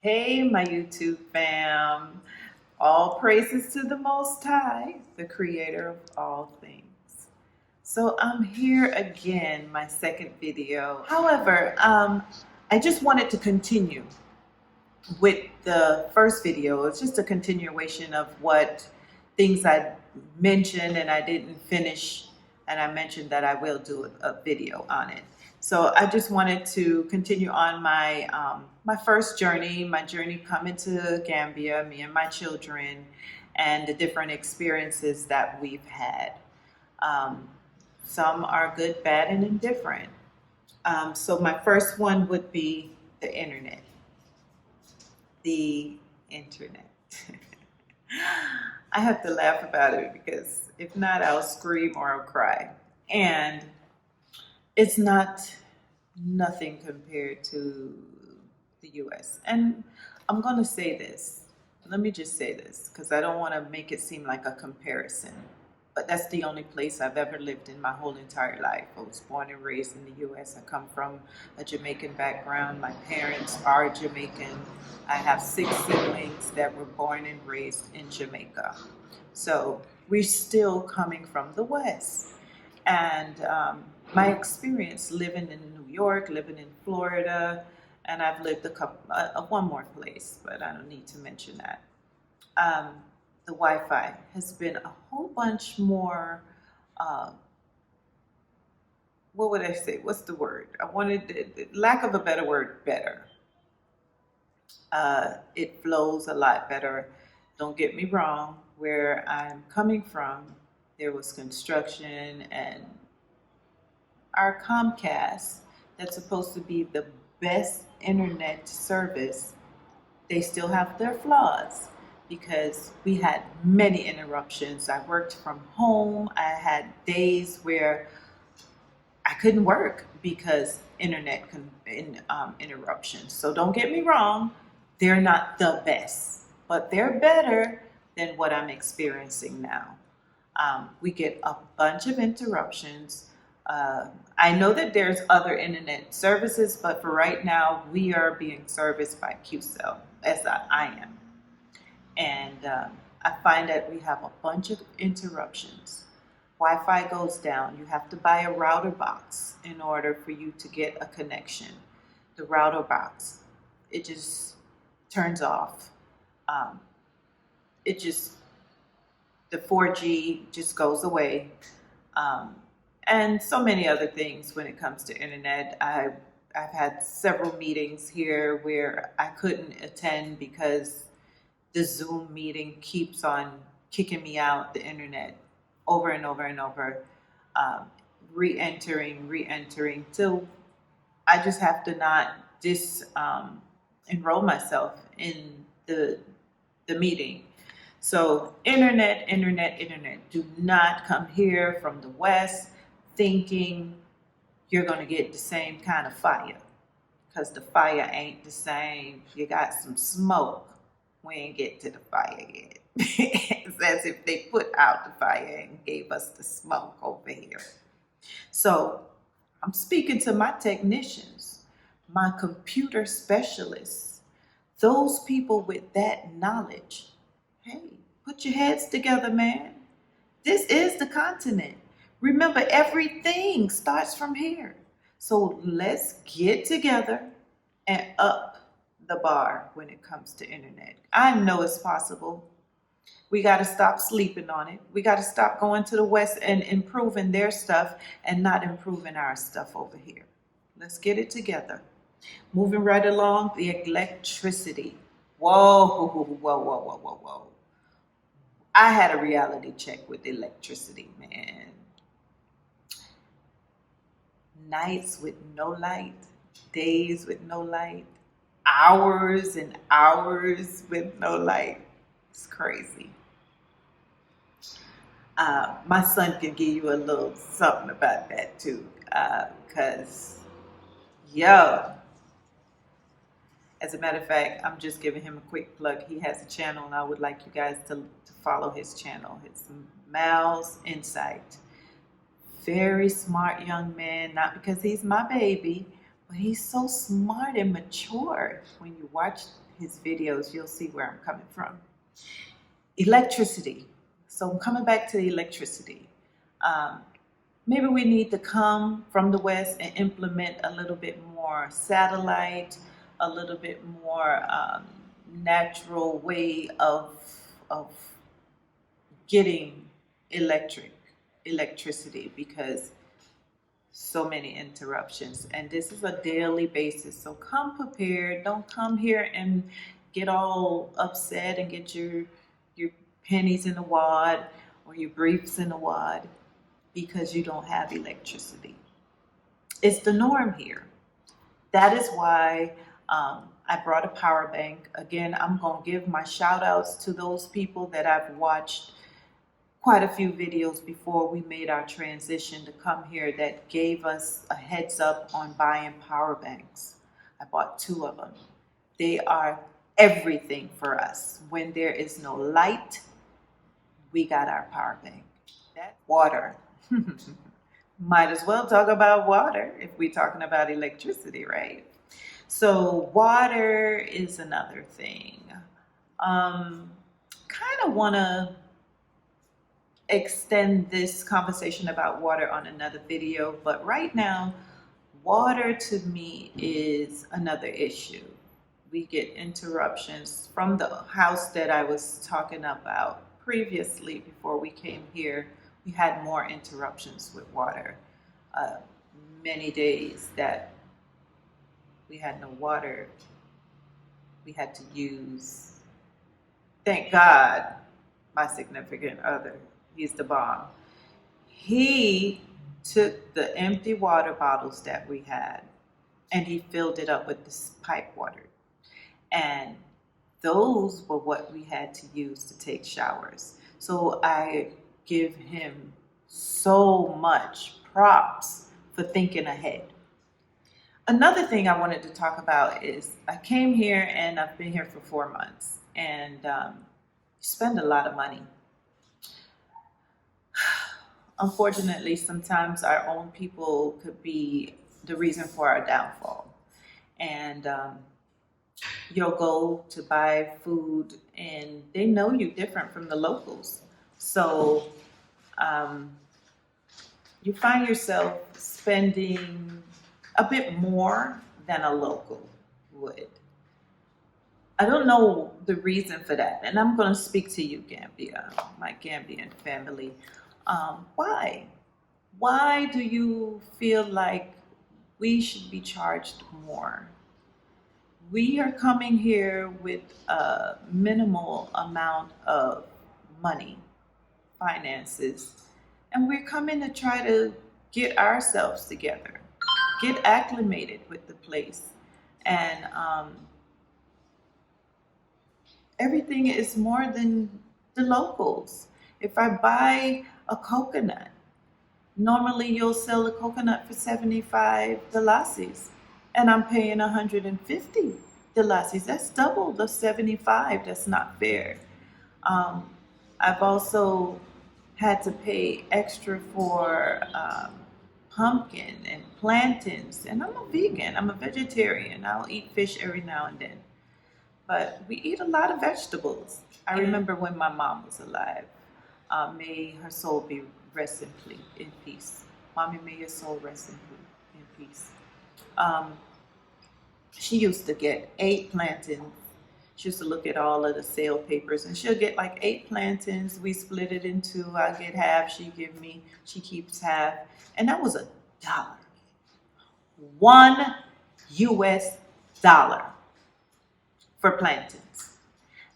Hey, my YouTube fam. All praises to the Most High, the creator of all things. So I'm here again, my second video. However, I just wanted to continue with the first video. It's just a continuation of what things I mentioned and I didn't finish, and I mentioned that I will do a video on it. So I just wanted to continue on my first journey, my journey coming to Gambia, me and my children, and the different experiences that we've had. Um, some are good, bad, and indifferent. So my first one would be the internet. The internet. I have to laugh about it because if not, I'll scream or I'll cry. And it's not nothing compared to the US. And I'm going to say this. Let me just say this because I don't want to make it seem like a comparison. But that's the only place I've ever lived in my whole entire life. I was born and raised in the US. I come from a Jamaican background. My parents are Jamaican. I have 6 siblings that were born and raised in Jamaica. So we're still coming from the West. And my experience living in New York, living in Florida, and I've lived one more place, but I don't need to mention that. Um, the Wi-Fi has been a whole bunch more. Uh, what would I say? What's the word? I wanted, lack of a better word, better. It flows a lot better. Don't get me wrong. Where I'm coming from, there was construction and our Comcast, that's supposed to be the best internet service, they still have their flaws because we had many interruptions. I worked from home. I had days where I couldn't work because interruptions. So don't get me wrong, they're not the best, but they're better than what I'm experiencing now. We get a bunch of interruptions. Uh, I know that there's other internet services, but for right now, we are being serviced by QCell, as I am. And I find that we have a bunch of interruptions. Wi-Fi goes down. You have to buy a router box in order for you to get a connection. The router box, it just turns off. Um, it just the 4G just goes away. Um, and so many other things when it comes to internet. I've had several meetings here where I couldn't attend because the Zoom meeting keeps on kicking me out the internet over and over and over, um, re-entering, till I just have to not enroll myself in the meeting. So internet. Do not come here from the West thinking you're going to get the same kind of fire because the fire ain't the same. You got some smoke. We ain't get to the fire yet. It's as if they put out the fire and gave us the smoke over here. So I'm speaking to my technicians, my computer specialists, those people with that knowledge. Hey, put your heads together, man. This is the continent. Remember, everything starts from here. So let's get together and up the bar when it comes to internet. I know it's possible. We got to stop sleeping on it. We got to stop going to the West and improving their stuff and not improving our stuff over here. Let's get it together. Moving right along, the electricity. Whoa. I had a reality check with electricity, man. Nights with no light, days with no light, hours and hours with no light. It's crazy. My son can give you a little something about that too, because yo, as a matter of fact, I'm just giving him a quick plug. He has a channel, and I would like you guys to follow his channel. It's Mal's Insight. Very smart young man, not because he's my baby, but he's so smart and mature when you watch his videos, you'll see where I'm coming from. Electricity. So I'm coming back to the electricity. Maybe we need to come from the West and implement a little bit more satellite, a little bit more natural way of getting electricity, because so many interruptions, and this is a daily basis. So come prepared. Don't come here and get all upset and get your pennies in the wad or your briefs in the wad because you don't have electricity. It's the norm here. That is why I brought a power bank. Again, I'm going to give my shout outs to those people that I've watched quite a few videos before we made our transition to come here that gave us a heads up on buying power banks. I bought 2 of them. They are everything for us. When there is no light, we got our power bank. That water. Might as well talk about water if we're talking about electricity, right? So water is another thing. Kind of want to extend this conversation about water on another video, but right now, water to me is another issue. We get interruptions from the house that I was talking about previously before we came here. We had more interruptions with water. Many days that we had no water. We had to use, thank God, my significant other. He's the bomb. He took the empty water bottles that we had and he filled it up with this pipe water. And those were what we had to use to take showers. So I give him so much props for thinking ahead. Another thing I wanted to talk about is I came here and I've been here for 4 months and spend a lot of money. Unfortunately, sometimes our own people could be the reason for our downfall. And you'll go to buy food and they know you different from the locals. So you find yourself spending a bit more than a local would. I don't know the reason for that. And I'm going to speak to you, Gambia, my Gambian family. Why? Why do you feel like we should be charged more? We are coming here with a minimal amount of money, finances, and we're coming to try to get ourselves together, get acclimated with the place. And everything is more than the locals. If I buy a coconut, normally you'll sell a coconut for 75 dolasis, and I'm paying 150 dolasis. That's double the 75. That's not fair. I've also had to pay extra for pumpkin and plantains, and I'm a vegan. I'm a vegetarian. I'll eat fish every now and then, but we eat a lot of vegetables. I remember when my mom was alive. May her soul be rest in peace. Mommy, may your soul rest in peace. She used to get 8 plantains. She used to look at all of the sale papers and she'll get like 8 plantains. We split it in 2. I get half, she give me, she keeps half. And that was $1. $1 for plantains.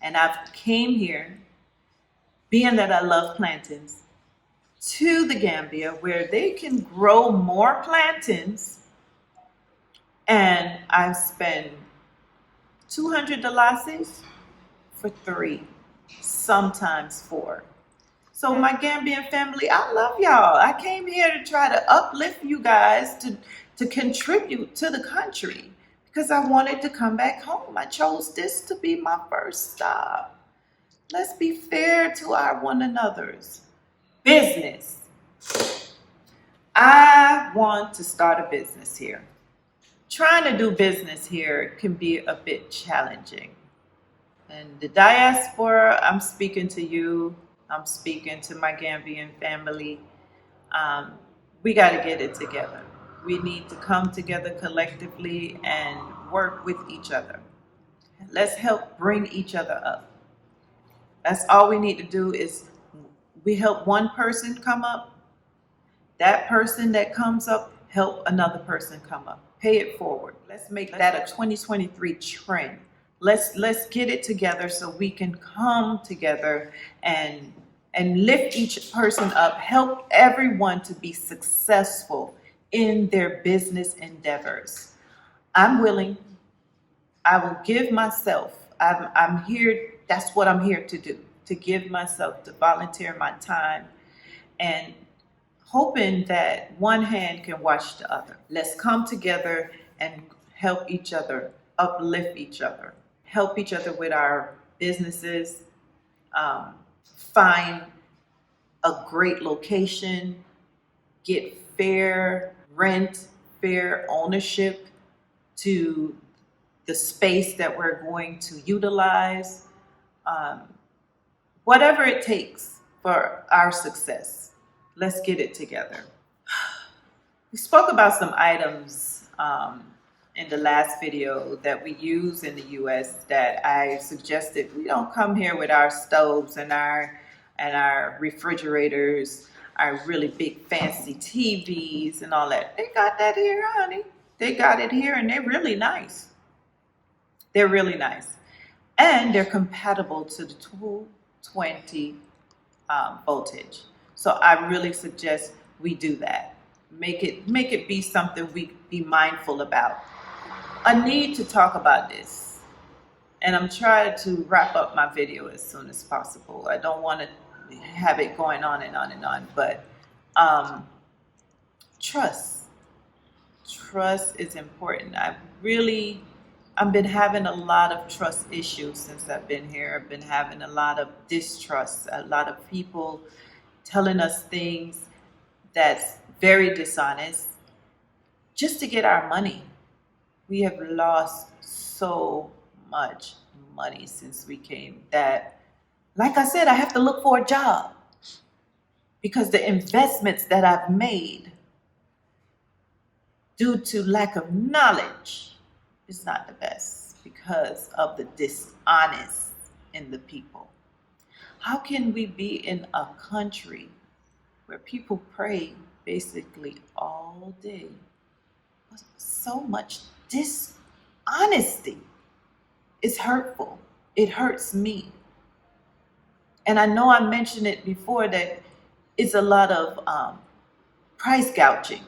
And I've came here, being that I love plantains, to the Gambia where they can grow more plantains, and I spend 200 dolasis for 3, sometimes 4. So my Gambian family, I love y'all. I came here to try to uplift you guys, to contribute to the country, because I wanted to come back home. I chose this to be my first stop. Let's be fair to our one another's. Business. I want to start a business here. Trying to do business here can be a bit challenging. And the diaspora, I'm speaking to you. I'm speaking to my Gambian family. Um, we got to get it together. We need to come together collectively and work with each other. Let's help bring each other up. That's all we need to do is we help one person come up. That person that comes up, help another person come up. Pay it forward. Let's make that a 2023 trend. Let's get it together so we can come together and lift each person up, help everyone to be successful in their business endeavors. I'm willing. I will give myself. I'm here. That's what I'm here to do, to give myself, to volunteer my time, and hoping that one hand can wash the other. Let's come together and help each other, uplift each other, help each other with our businesses, find a great location, get fair rent, fair ownership to the space that we're going to utilize, whatever it takes for our success. Let's get it together. We spoke about some items in the last video that we use in the US that I suggested we don't come here with our stoves and our refrigerators, our really big fancy TVs and all that. They got that here, honey. They got it here and they're really nice. They're really nice. And they're compatible to the 220 voltage. So I really suggest we do that. Make it be something we be mindful about. I need to talk about this. And I'm trying to wrap up my video as soon as possible. I don't want to have it going on and on and on. But trust. Trust is important. I've been having a lot of trust issues since I've been here. I've been having a lot of distrust, a lot of people telling us things that's very dishonest just to get our money. We have lost so much money since we came that, like I said, I have to look for a job because the investments that I've made due to lack of knowledge is not the best because of the dishonest in the people. How can we be in a country where people pray basically all day with so much dishonesty? It's hurtful. It hurts me. And I know I mentioned it before that it's a lot of price gouging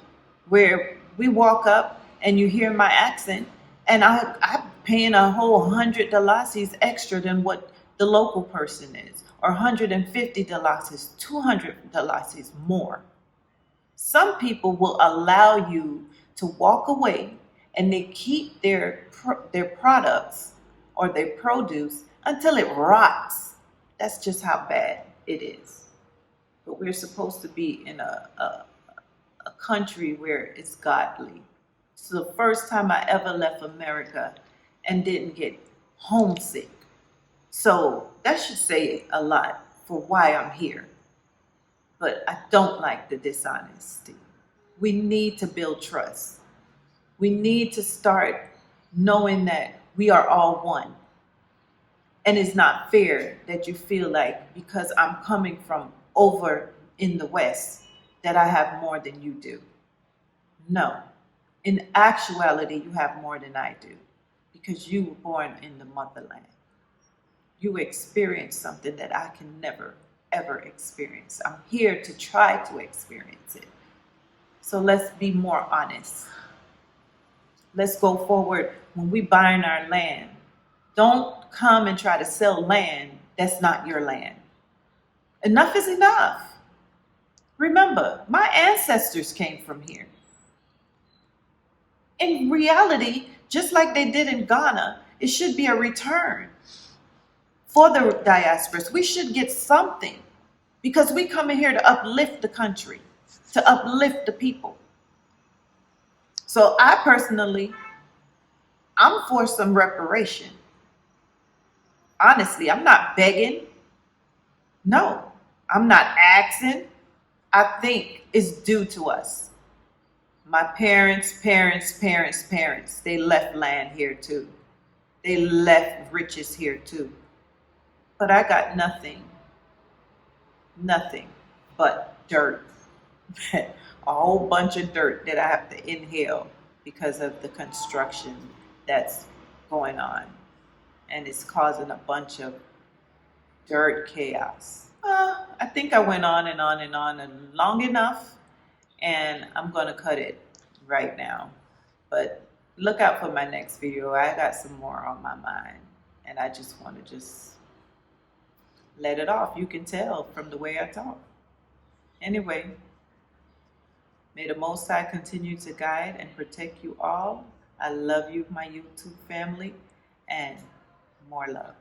where we walk up and you hear my accent and I'm paying a whole $100 extra than what the local person is, or $150, $200 more. Some people will allow you to walk away and they keep their products or their produce until it rots. That's just how bad it is. But we're supposed to be in a country where it's godly. It's the first time I ever left America and didn't get homesick. So that should say a lot for why I'm here. But I don't like the dishonesty. We need to build trust. We need to start knowing that we are all one. And it's not fair that you feel like because I'm coming from over in the West that I have more than you do. No. In actuality, you have more than I do because you were born in the motherland. You experienced something that I can never, ever experience. I'm here to try to experience it. So let's be more honest. Let's go forward when we buying our land. Don't come and try to sell land that's not your land. Enough is enough. Remember, my ancestors came from here. In reality, just like they did in Ghana, it should be a return for the diasporas. We should get something because we come in here to uplift the country, to uplift the people. So I personally, I'm for some reparation. Honestly, I'm not begging. No, I'm not asking. I think it's due to us. My parents, they left land here too. They left riches here too. But I got nothing but dirt. A whole bunch of dirt that I have to inhale because of the construction that's going on. And it's causing a bunch of dirt chaos. I think I went on and on and on and long enough, and I'm going to cut it right now. But look out for my next video. I got some more on my mind, and I just want to just let it off. You can tell from the way I talk. Anyway, may the Most High continue to guide and protect you all. I love you, my YouTube family, and more love.